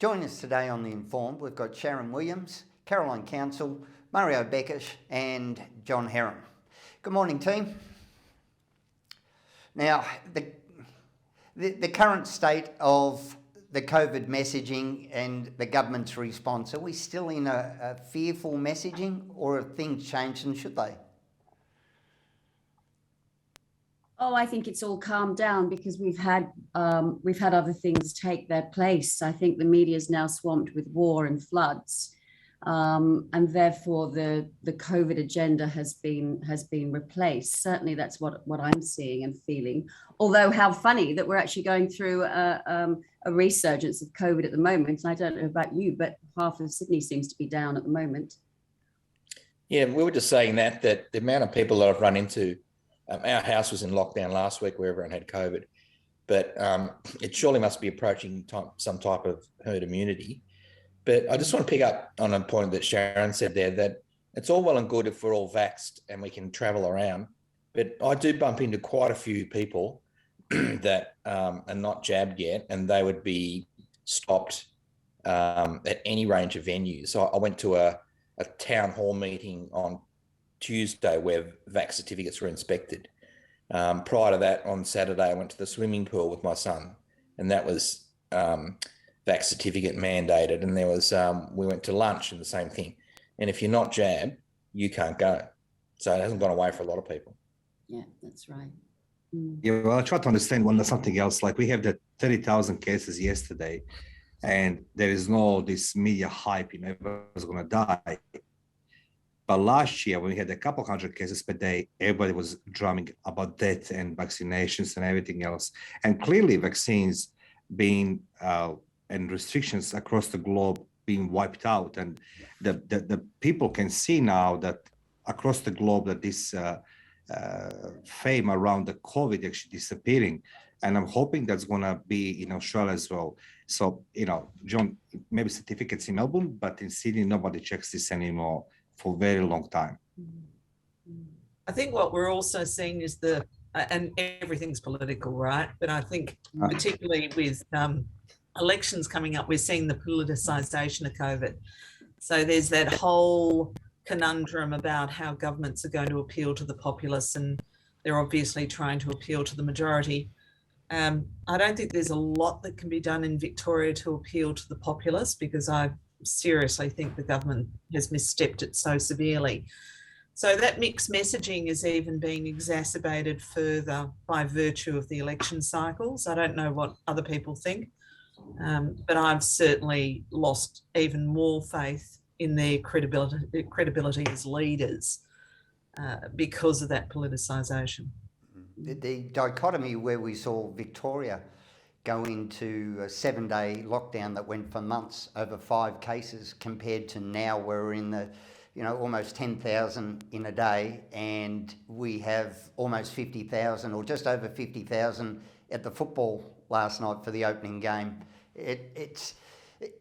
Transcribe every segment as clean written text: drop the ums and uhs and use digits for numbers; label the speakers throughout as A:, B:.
A: Join us today on The Informed. We've got Sharon Williams, Caroline Council, Mario Beckish and John Heron. Good morning, team. Now, the current state of the COVID messaging and the government's response, are we still in a fearful messaging, or have things changed, and should they?
B: Oh, I think it's all calmed down because we've had other things take their place. I think the media is now swamped with war and floods, and therefore the COVID agenda has been replaced. Certainly, that's what I'm seeing and feeling. Although, how funny that we're actually going through a resurgence of COVID at the moment. And I don't know about you, but half of Sydney seems to be down at the moment.
C: Yeah, we were just saying that the amount of people that I've run into. Our house was in lockdown last week where everyone had COVID, but it surely must be approaching some type of herd immunity. But I just want to pick up on a point that Sharon said there, that it's all well and good if we're all vaxxed and we can travel around, but I do bump into quite a few people that are not jabbed yet, and they would be stopped at any range of venues. So I went to a town hall meeting on Tuesday where vax certificates were inspected. Prior to that, on Saturday, I went to the swimming pool with my son, and that was vax certificate mandated. And there was we went to lunch and the same thing. And if you're not jabbed, you can't go. So it hasn't gone away for a lot of people.
B: Yeah, that's right.
D: Yeah, well, I try to understand something else. Like, we have the 30,000 cases yesterday, and there is no this media hype, everyone's going to die. But last year, when we had a couple hundred cases per day, everybody was drumming about death and vaccinations and everything else. And clearly, vaccines being and restrictions across the globe being wiped out, and the people can see now that across the globe that this fame around the COVID actually disappearing. And I'm hoping that's going to be in Australia as well. So, John, maybe certificates in Melbourne, but in Sydney, nobody checks this anymore for a very long time.
E: I think what we're also seeing is and everything's political, right? But I think particularly with elections coming up, we're seeing the politicisation of COVID. So there's that whole conundrum about how governments are going to appeal to the populace, and they're obviously trying to appeal to the majority. I don't think there's a lot that can be done in Victoria to appeal to the populace, because I seriously think the government has misstepped it so severely. So that mixed messaging is even being exacerbated further by virtue of the election cycles. I don't know what other people think, but I've certainly lost even more faith in their credibility as leaders because of that politicisation.
A: The dichotomy where we saw Victoria go into a 7-day lockdown that went for months, over 5 cases, compared to now we're in the, almost 10,000 in a day, and we have almost 50,000 or just over 50,000 at the football last night for the opening game. It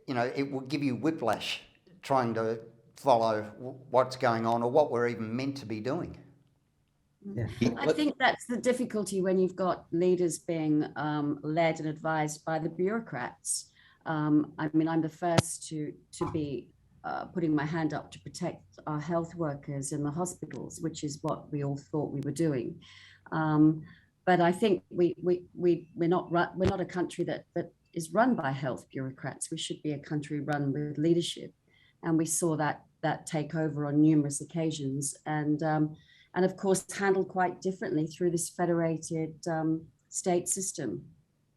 A: will give you whiplash trying to follow what's going on or what we're even meant to be doing.
B: Yeah. I think that's the difficulty when you've got leaders being led and advised by the bureaucrats. I'm the first to be putting my hand up to protect our health workers in the hospitals, which is what we all thought we were doing. But I think we're not a country that is run by health bureaucrats. We should be a country run with leadership, and we saw that take over on numerous occasions, and of course handled quite differently through this federated state system.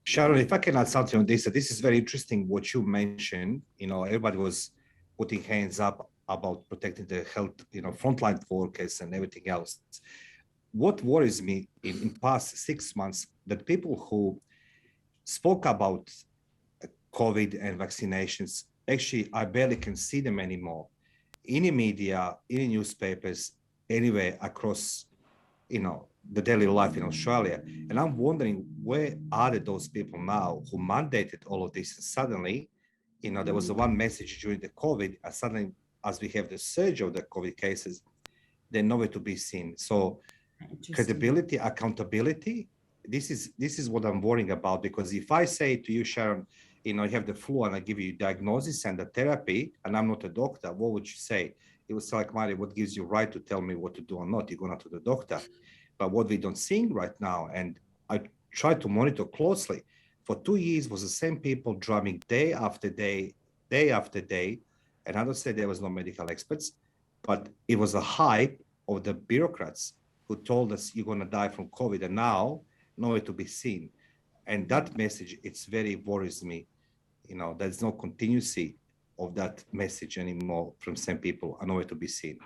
D: Sharon, if I can add something on this is very interesting what you mentioned. Everybody was putting hands up about protecting the health, frontline workers and everything else. What worries me in past 6 months, that people who spoke about COVID and vaccinations, actually, I barely can see them anymore. In the media, in the newspapers, anywhere across, the daily life in Australia. And I'm wondering, where are those people now who mandated all of this? And suddenly, there was one message during the COVID, and suddenly, as we have the surge of the COVID cases, they're nowhere to be seen. So credibility, accountability, this is what I'm worrying about, because if I say to you, Sharon, you have the flu and I give you diagnosis and the therapy, and I'm not a doctor, what would you say? It was like, Mari, what gives you right to tell me what to do or not? You're going to the doctor. But what we don't see right now, and I try to monitor closely, for 2 years was the same people driving day after day after day. And I don't say there was no medical experts, but it was a hype of the bureaucrats who told us you're going to die from COVID, and now nowhere to be seen. And that message, it's very worries me. There's no continuity of that message anymore from some people, are nowhere to be seen.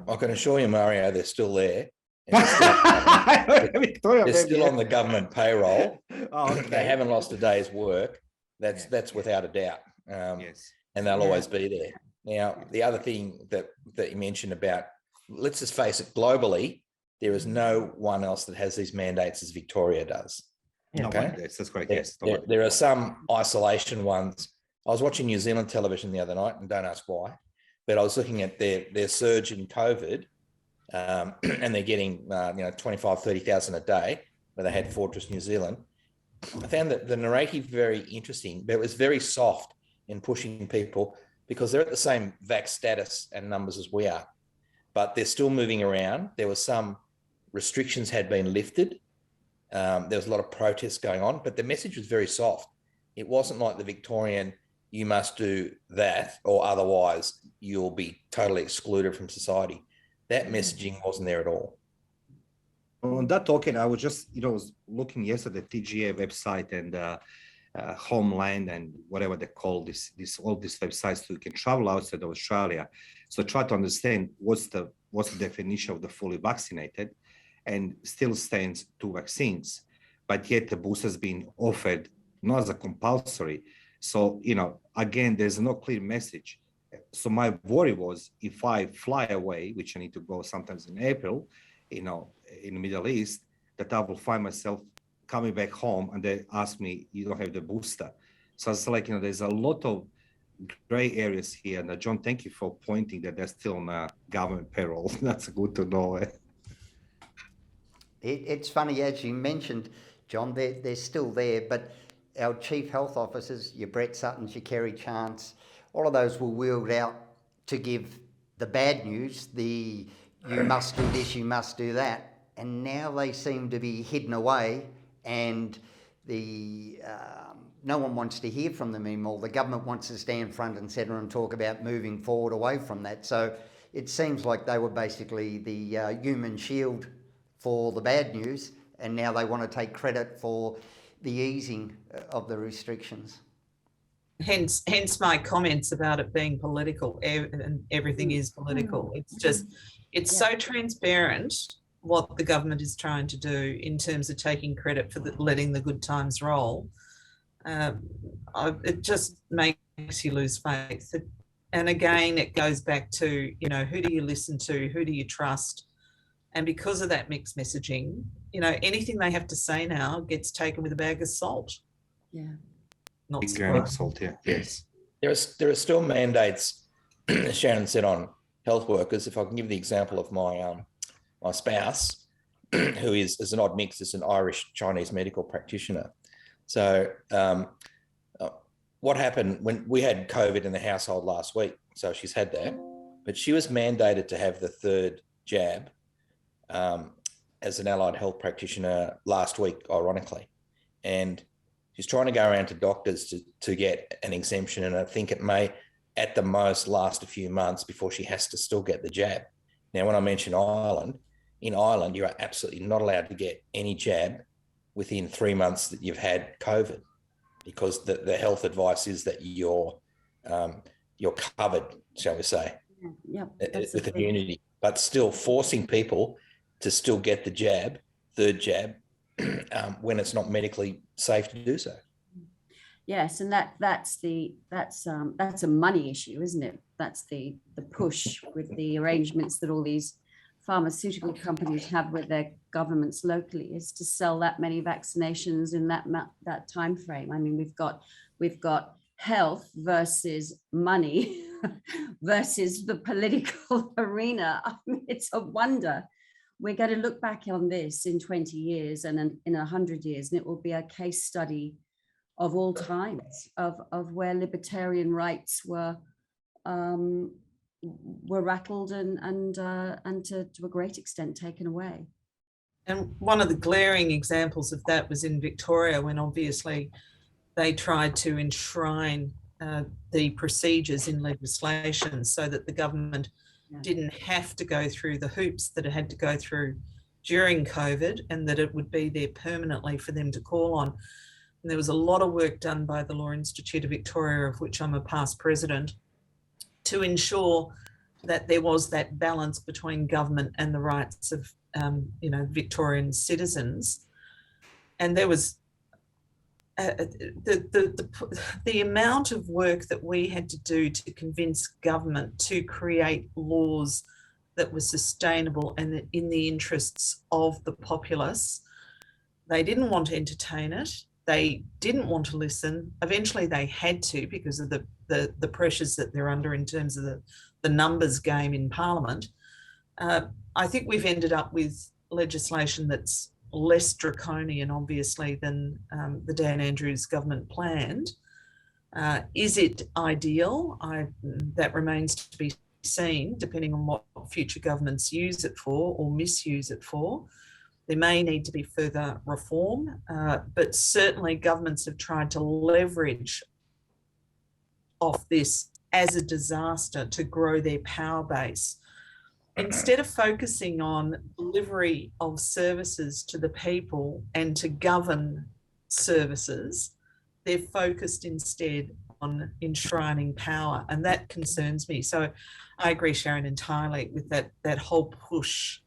C: I can assure you, Mario, they're still there. They're still on the government payroll.
D: Oh, okay.
C: They haven't lost a day's work. That's without a doubt.
D: Yes.
C: And they'll always be there. Now, the other thing that you mentioned about, let's just face it, globally, there is no one else that has these mandates as Victoria does.
D: Okay, that's correct. Yes,
C: there are some isolation ones. I was watching New Zealand television the other night, and don't ask why, but I was looking at their surge in COVID, and they're getting 25, 30,000 a day, where they had Fortress New Zealand. I found that the narrative very interesting, but it was very soft in pushing people because they're at the same vax status and numbers as we are, but they're still moving around. There were some restrictions had been lifted. There was a lot of protests going on, but the message was very soft. It wasn't like the Victorian, you must do that or otherwise you'll be totally excluded from society. That messaging wasn't there at all.
D: On that token, I was just, was looking yesterday at the TGA website and Homeland and whatever they call all these websites, so you can travel outside of Australia. So try to understand what's the definition of the fully vaccinated, and still stands 2 vaccines, but yet the booster has been offered not as a compulsory. So, again, there's no clear message. So my worry was if I fly away, which I need to go sometimes in April, in the Middle East, that I will find myself coming back home and they ask me, you don't have the booster. So it's like, there's a lot of gray areas here. And John, thank you for pointing that they're still on government payroll. That's good to know.
A: It's funny, as you mentioned, John, they're still there, but our chief health officers, your Brett Suttons, your Kerry Chance, all of those were wheeled out to give the bad news, you must do this, you must do that, and now they seem to be hidden away, and no one wants to hear from them anymore. The government wants to stand front and centre and talk about moving forward away from that. So it seems like they were basically the human shield for the bad news, and now they want to take credit for the easing of the restrictions.
E: Hence my comments about it being political, and everything is political. It's just, it's so transparent what the government is trying to do in terms of taking credit for letting the good times roll. It just makes you lose faith. And again, it goes back to, who do you listen to? Who do you trust? And because of that mixed messaging, anything they have to say now gets taken with a bag of salt.
B: Yeah.
E: Not
D: Big grain of salt, yeah. Yes.
C: There are still mandates, as Shannon said, on health workers. If I can give the example of my spouse, who is an odd mix, is an Irish Chinese medical practitioner. So what happened when we had COVID in the household last week? So she's had that, but she was mandated to have the 3rd jab as an allied health practitioner last week, ironically. And she's trying to go around to doctors to get an exemption. And I think it may, at the most, last a few months before she has to still get the jab. Now, when I mention Ireland, in Ireland, you are absolutely not allowed to get any jab within 3 months that you've had COVID, because the health advice is that you're covered, shall we say, with immunity, but still forcing people to still get the jab, 3rd jab, when it's not medically safe to do so.
B: Yes, and that's a money issue, isn't it? That's the push with the arrangements that all these pharmaceutical companies have with their governments locally, is to sell that many vaccinations in that time frame. I mean, we've got health versus money versus the political arena. I mean, it's a wonder. We're going to look back on this in 20 years and in 100 years, and it will be a case study all times, of where libertarian rights were rattled and to a great extent taken away.
E: And one of the glaring examples of that was in Victoria, when obviously they tried to enshrine the procedures in legislation so that the government didn't have to go through the hoops that it had to go through during COVID, and that it would be there permanently for them to call on. And there was a lot of work done by the Law Institute of Victoria, of which I'm a past president, to ensure that there was that balance between government and the rights of Victorian citizens. And there was the amount of work that we had to do to convince government to create laws that were sustainable and in the interests of the populace. They didn't want to entertain it. They didn't want to listen. Eventually they had to, because of the pressures that they're under in terms of the numbers game in Parliament. I think we've ended up with legislation that's less draconian, obviously, than the Dan Andrews government planned. Is it ideal? That remains to be seen, depending on what future governments use it for or misuse it for. There may need to be further reform, but certainly governments have tried to leverage off this as a disaster to grow their power base. Instead of focusing on delivery of services to the people and to govern services, they're focused instead on enshrining power, and that concerns me. So I agree, Sharon, entirely with that whole push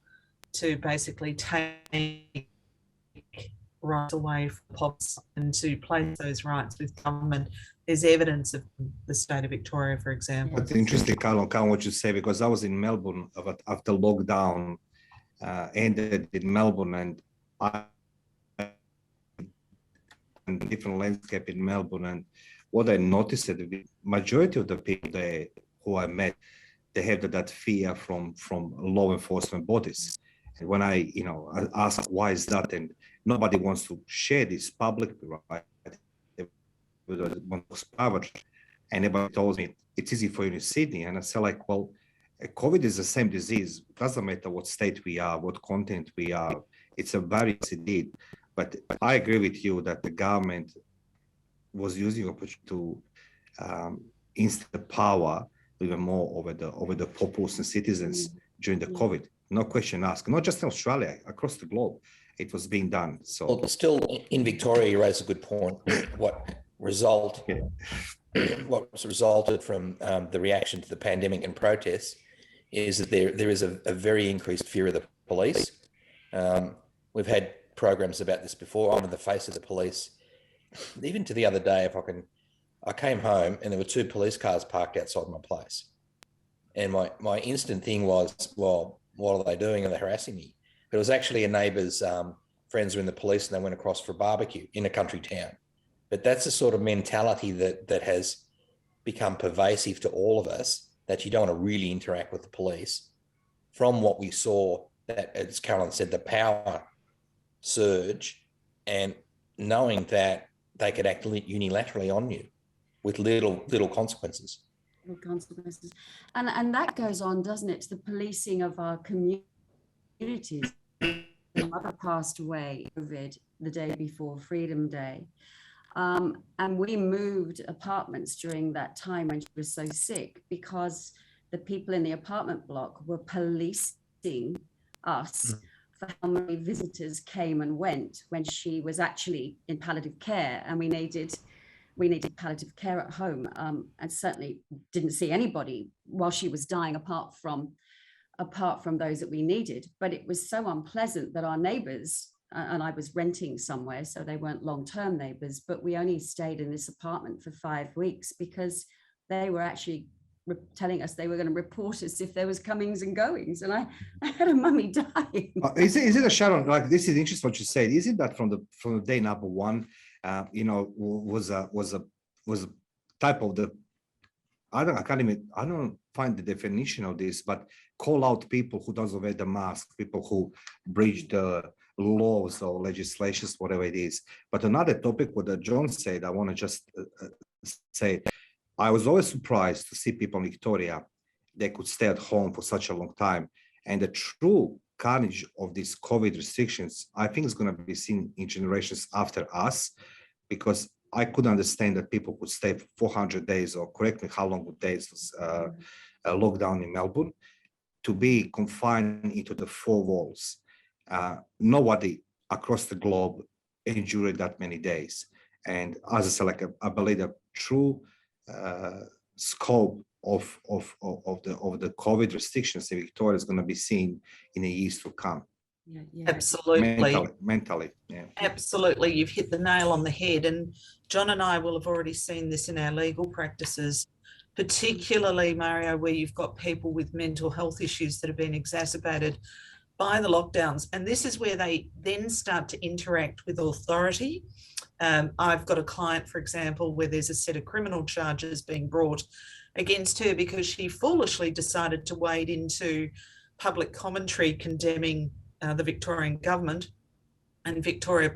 E: to basically take rights away from pops and to place those rights with government. There's evidence of the state of Victoria, for example.
D: That's interesting, Carl, what you say, because I was in Melbourne after lockdown ended in Melbourne, and I different landscape in Melbourne, and what I noticed that the majority of the people there who I met, they have that fear from law enforcement bodies. And when I ask why is that, and nobody wants to share this publicly, right? They want to private, and everybody tells me it's easy for you in Sydney, and I say like, well, COVID is the same disease. It doesn't matter what state we are, what continent we are. It's a virus indeed. But I agree with you that the government was using opportunity to instill the power even more over the populace and citizens during the COVID. No question asked. Not just in Australia, across the globe, it was being done. So,
C: well, still in Victoria, you raise a good point. What resulted from the reaction to the pandemic and protests is that there is a very increased fear of the police. We've had programs about this before. I'm in the face of the police. Even to the other day, I came home and there were 2 police cars parked outside my place. And my instant thing was, well, what are they doing? Are they harassing me? But it was actually a neighbour's friends were in the police and they went across for a barbecue in a country town. But that's the sort of mentality that has become pervasive to all of us, that you don't want to really interact with the police. From what we saw, that, as Carolyn said, the power surge, and knowing that they could act unilaterally on you with little consequences.
B: Consequences. And that goes on, doesn't it, to the policing of our communities. My mother passed away COVID the day before Freedom Day. And we moved apartments during that time when she was so sick, because the people in the apartment block were policing us for how many visitors came and went when she was actually in palliative care, and we needed palliative care at home, and certainly didn't see anybody while she was dying apart from those that we needed. But it was so unpleasant that our neighbors, and I was renting somewhere, so they weren't long-term neighbors, but we only stayed in this apartment for 5 weeks because they were actually telling us they were going to report us if there was comings and goings, and I had a mummy dying.
D: Is it a Sharon? Like, this is interesting what you said. Isn't that from the day number one? Was a type of the, I don't find the definition of this, but call out people who doesn't wear the mask, people who breach the laws or legislations, whatever it is. But another topic, what John said, I want to just say, I was always surprised to see people in Victoria, they could stay at home for such a long time. And the true carnage of these COVID restrictions, I think is going to be seen in generations after us, because I could understand that people could stay for 400 days, or correct me how long days was a lockdown in Melbourne, to be confined into the four walls. Nobody across the globe endured that many days. And as I said, like I believe the true scope of the COVID restrictions in Victoria is going to be seen in the years to come.
B: Yeah.
E: Absolutely.
D: Mentally, yeah.
E: Absolutely. You've hit the nail on the head. And John and I will have already seen this in our legal practices, particularly, Mario, where you've got people with mental health issues that have been exacerbated by the lockdowns. And this is where they then start to interact with authority. I've got a client, for example, where there's a set of criminal charges being brought against her because she foolishly decided to wade into public commentary condemning the Victorian government and Victoria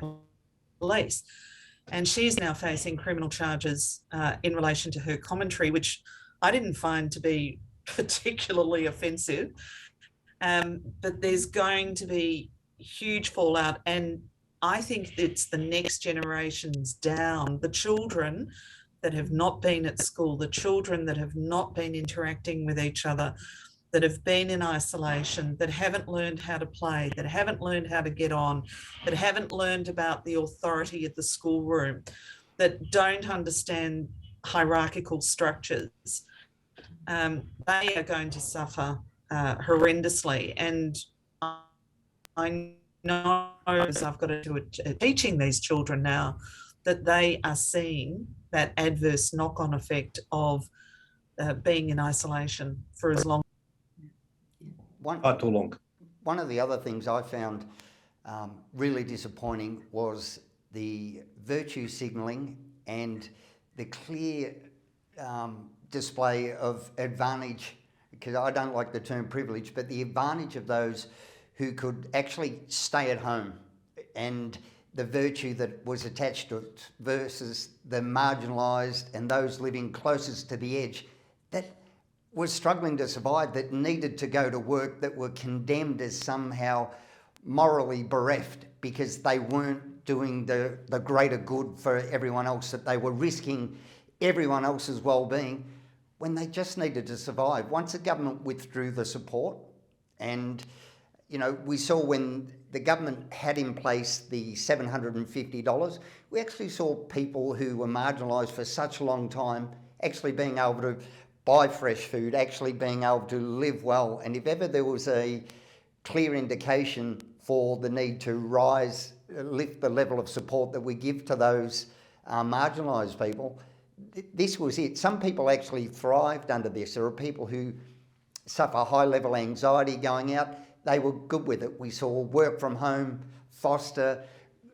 E: Police. And she's now facing criminal charges in relation to her commentary, which I didn't find to be particularly offensive. But there's going to be huge fallout. And I think it's the next generations down, the children that have not been at school, the children that have not been interacting with each other, that have been in isolation, that haven't learned how to play, that haven't learned how to get on, that haven't learned about the authority of the schoolroom, that don't understand hierarchical structures. They are going to suffer horrendously. And I know, as I've got to do it, teaching these children now, that they are seeing that adverse knock-on effect of being in isolation for as long.
D: Too long.
A: One of the other things I found really disappointing was the virtue signalling and the clear display of advantage, because I don't like the term privilege, but the advantage of those who could actually stay at home, and the virtue that was attached to it versus the marginalised and those living closest to the edge that was struggling to survive, that needed to go to work, that were condemned as somehow morally bereft because they weren't doing the greater good for everyone else, that they were risking everyone else's well-being when they just needed to survive. Once the government withdrew the support, and we saw when the government had in place the $750, we actually saw people who were marginalised for such a long time actually being able to buy fresh food, actually being able to live well. And if ever there was a clear indication for the need to lift the level of support that we give to those marginalised people, this was it. Some people actually thrived under this. There are people who suffer high-level anxiety going out. They were good with it. We saw work from home, foster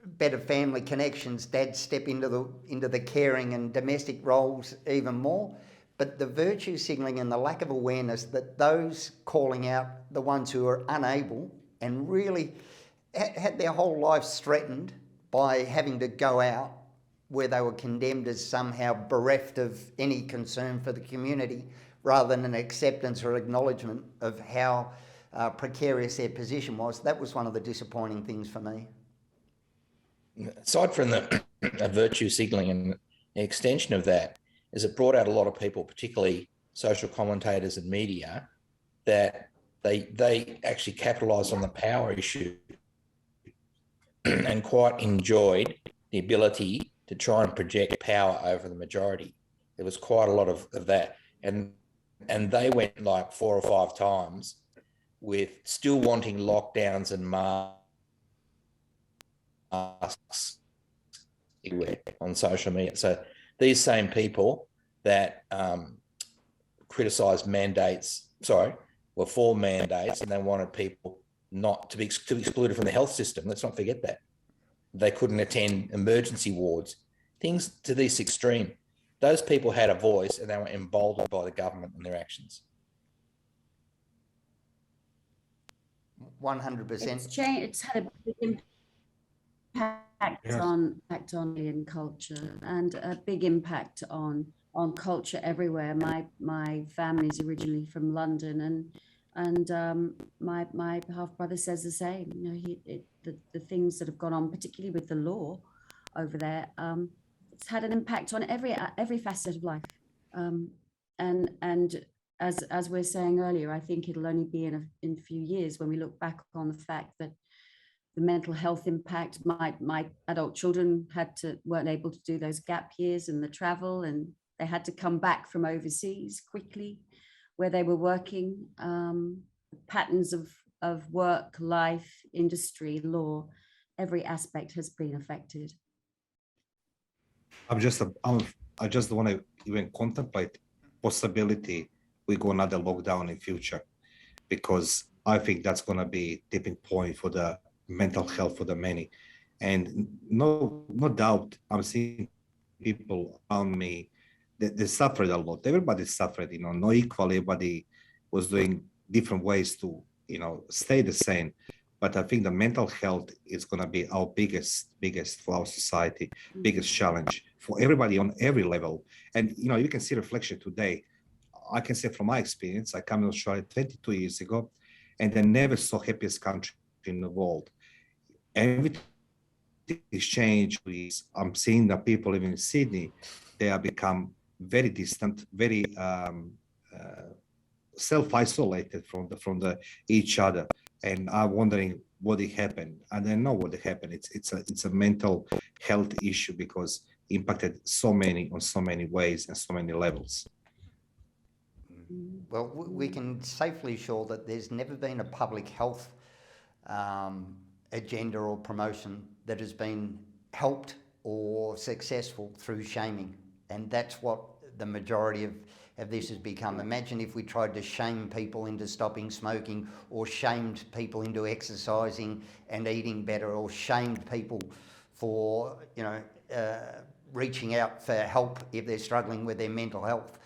A: better family connections, dads step into the caring and domestic roles even more. But the virtue signalling and the lack of awareness that those calling out the ones who are unable and really had their whole lives threatened by having to go out, where they were condemned as somehow bereft of any concern for the community, rather than an acceptance or acknowledgement of how precarious their position was. That was one of the disappointing things for me.
C: Aside from the virtue signalling, and the extension of that is it brought out a lot of people, particularly social commentators and media, that they actually capitalised on the power issue and quite enjoyed the ability to try and project power over the majority. There was quite a lot of that. And they went like 4 or 5 times with still wanting lockdowns and masks on social media. So these same people that criticised were for mandates, and they wanted people not to be excluded from the health system. Let's not forget that. They couldn't attend emergency wards, things to this extreme. Those people had a voice, and they were emboldened by the government and their actions.
A: 100%.
B: It's had a big impact on alien culture and a big impact on culture everywhere. My family's originally from London, and my half brother says the same. You know, the things that have gone on, particularly with the law over there, it's had an impact on every facet of life. And as we're saying earlier, I think it'll only be in a few years when we look back on the fact that the mental health impact. My adult children weren't able to do those gap years and the travel, and they had to come back from overseas quickly where they were working. Patterns of work, life, industry, law, every aspect has been affected.
D: I just want to even contemplate possibility we go another lockdown in future, because I think that's going to be tipping point for the mental health for the many. And no doubt, I'm seeing people around me that they suffered a lot. Everybody suffered, you know, not equally. Everybody was doing different ways to, you know, stay the same. But I think the mental health is going to be our biggest for our society, biggest challenge for everybody on every level. And, you know, you can see reflection today. I can say from my experience, I came to Australia 22 years ago, and I never saw happiest country in the world. Everything is changed. I'm seeing that people living in Sydney, they have become very distant, very self-isolated from each other. And I'm wondering what happened. And I know what happened. It's a mental health issue because it impacted on so many ways and so many levels.
A: Well, we can safely assure that there's never been a public health agenda or promotion that has been helped or successful through shaming. And that's what the majority of this has become. Imagine if we tried to shame people into stopping smoking, or shamed people into exercising and eating better, or shamed people for, you know, reaching out for help if they're struggling with their mental health.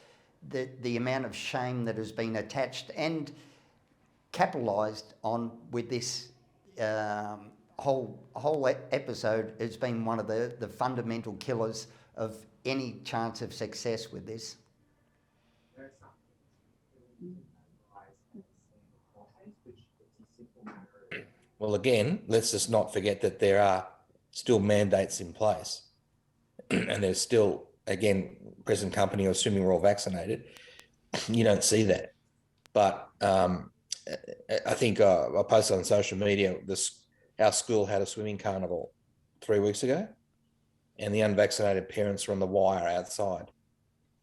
A: The amount of shame that has been attached and capitalised on with this whole episode has been one of the fundamental killers of any chance of success with this.
C: Well, again, let's just not forget that there are still mandates in place, and there's still, again, present company, assuming we're all vaccinated, you don't see that. But I think I posted on social media, our school had a swimming carnival 3 weeks ago, and the unvaccinated parents were on the wire outside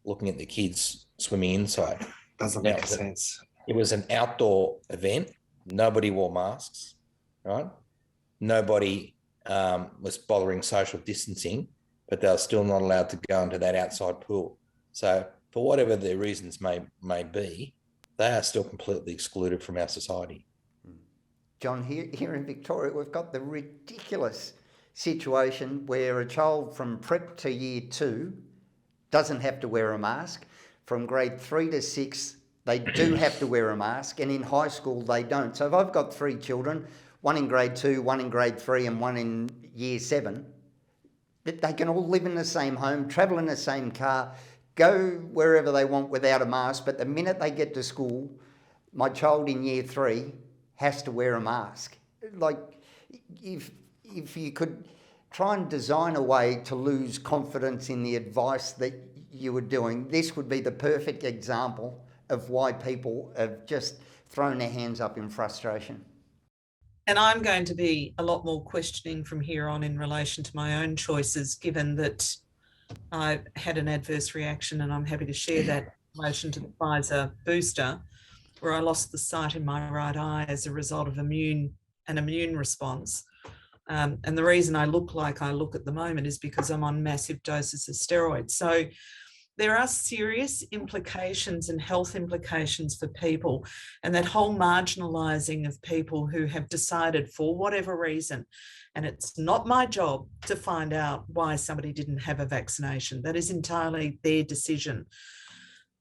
C: looking at the kids swimming inside.
D: Doesn't make sense.
C: It was an outdoor event. Nobody wore masks, right? Nobody was bothering social distancing, but they were still not allowed to go into that outside pool. So for whatever their reasons may be, they are still completely excluded from our society.
A: John, here in Victoria, we've got the ridiculous situation where a child from prep to year 2 doesn't have to wear a mask. From grade 3 to 6, they do have to wear a mask, and in high school they don't. So if I've got 3 children, one in grade 2, one in grade 3, and one in year 7, they can all live in the same home, travel in the same car, go wherever they want without a mask. But the minute they get to school, my child in year 3 has to wear a mask. Like, if you could try and design a way to lose confidence in the advice that you were doing, this would be the perfect example of why people have just thrown their hands up in frustration.
E: And I'm going to be a lot more questioning from here on in relation to my own choices, given that I had an adverse reaction, and I'm happy to share that in relation to the Pfizer booster, where I lost the sight in my right eye as a result of an immune response. And the reason I look like I look at the moment is because I'm on massive doses of steroids. So there are serious implications and health implications for people, and that whole marginalising of people who have decided for whatever reason, and it's not my job to find out why somebody didn't have a vaccination. That is entirely their decision.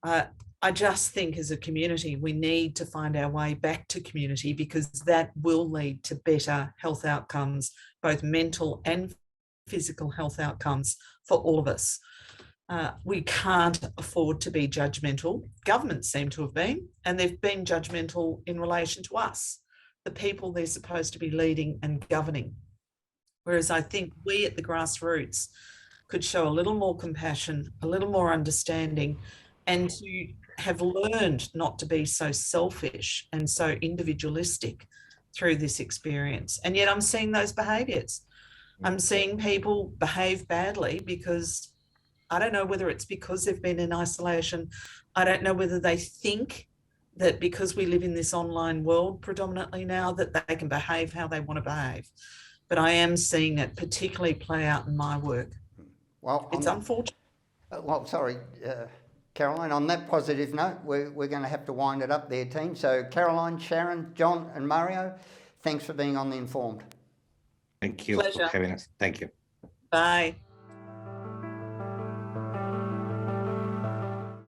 E: I I just think as a community, we need to find our way back to community, because that will lead to better health outcomes, both mental and physical health outcomes for all of us. We can't afford to be judgmental. Governments seem to have been, and they've been judgmental in relation to us, the people they're supposed to be leading and governing. Whereas I think we at the grassroots could show a little more compassion, a little more understanding, and to have learned not to be so selfish and so individualistic through this experience. And yet I'm seeing those behaviours. I'm seeing people behave badly because I don't know whether it's because they've been in isolation. I don't know whether they think that because we live in this online world predominantly now, that they can behave how they want to behave. But I am seeing it particularly play out in my work.
A: Well,
E: it's unfortunate.
A: Caroline, on that positive note, we're going to have to wind it up there, team. So Caroline, Sharon, John and Mario, thanks for being on The Informed.
D: Thank you
E: Pleasure.
D: for having us. Thank you.
E: Bye.